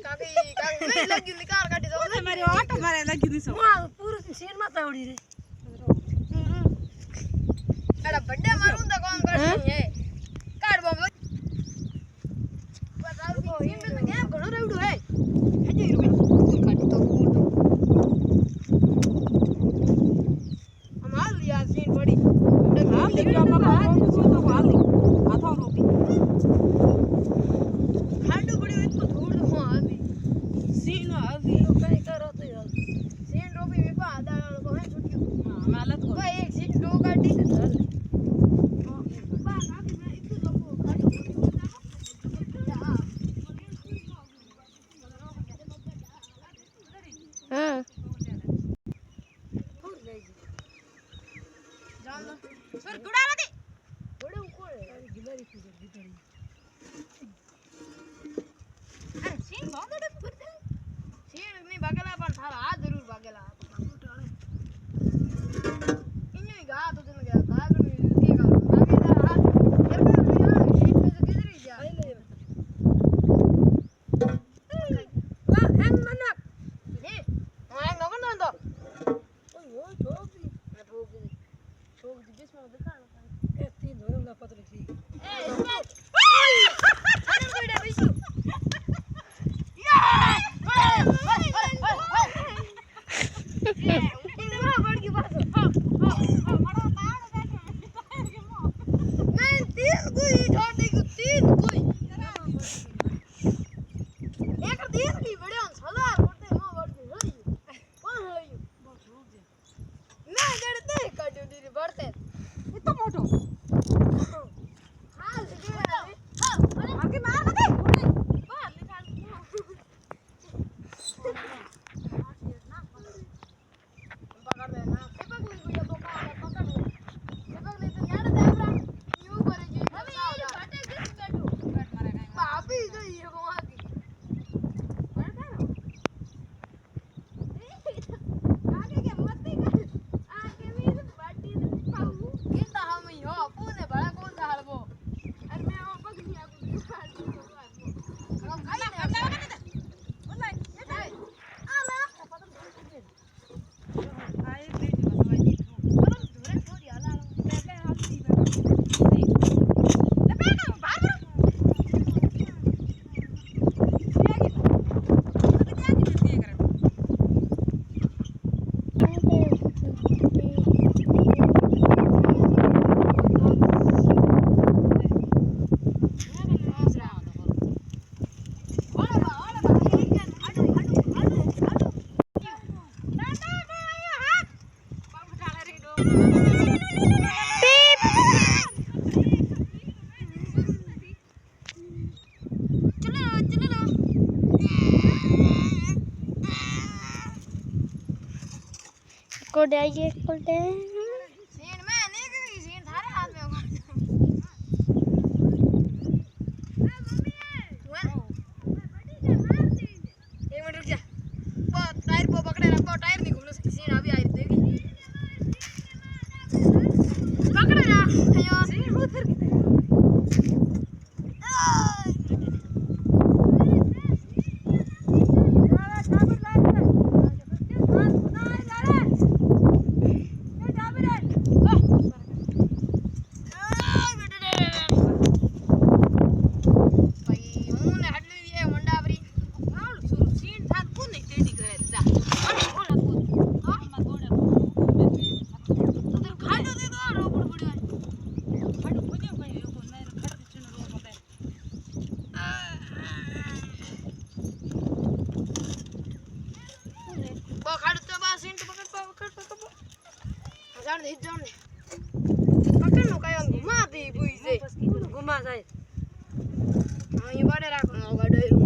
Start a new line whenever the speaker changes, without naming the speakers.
કાકી નહીં લગી ની કાર કાઢી દો
મારી ઓટો મારે લગી ની છો
પૂરું સીન માં તાવડી રે અરે બડ્ડે મારું તો કોણ કરશે હે કાઢ બોમ બતાવ સીન में तो કેમ ઘણો રેવડું હે હજી રૂપિયા કાઢી તો અમાર યાર સીન પડી
હા દીકરા બાબા આ સીન તો હાલી આ તો રોપી
ખાડું પડ્યું એટલું ધૂળ તો હાલી
સીન હાલી
તો કઈ કરો તો યાર સીન રોપી વિપા આદાળો કો હે છૂટ્યું
હા માલત કો
ભાઈ એક સીન ડો કાઢી છે ચાલ
સર ગુડાવતી
ગોડે ઉકોળે તારી ગિલારી પૂજે ગીતડી
અરે સીન બોંદડે ફરતે
સીન ની ભાગેલા પણ થારા આ જરૂર ભાગેલા ઇન્યો ગા તો તને ગા ભાગ ની કે ગા ભાગે તારા હાથ એરકા સીન पे तो ગીતરી જા વાહ હેંગ મનક હે હેંગ નો કોણ તો ઓય છોકરી ના છોકરી છોકરી બીચમાં દેખાણો એ તી ધોરમના પતરી થી એ ઇસ્માઇલ અરે કોઈડા બીસુ યા
कोड आइए कोड
सीन में नहीं गई सीन थारे हाथ में होगा ए मम्मी एक मिनट रुक जा वो टायर को पकड़े रखो टायर नहीं घूमने से सीन अभी आई देगी पकड़े ना अयो सीन उधर जान दे पकड़ लो काय घुमा दे बुई से घुमा जाए हां ये बाड़े राखो गाड़ो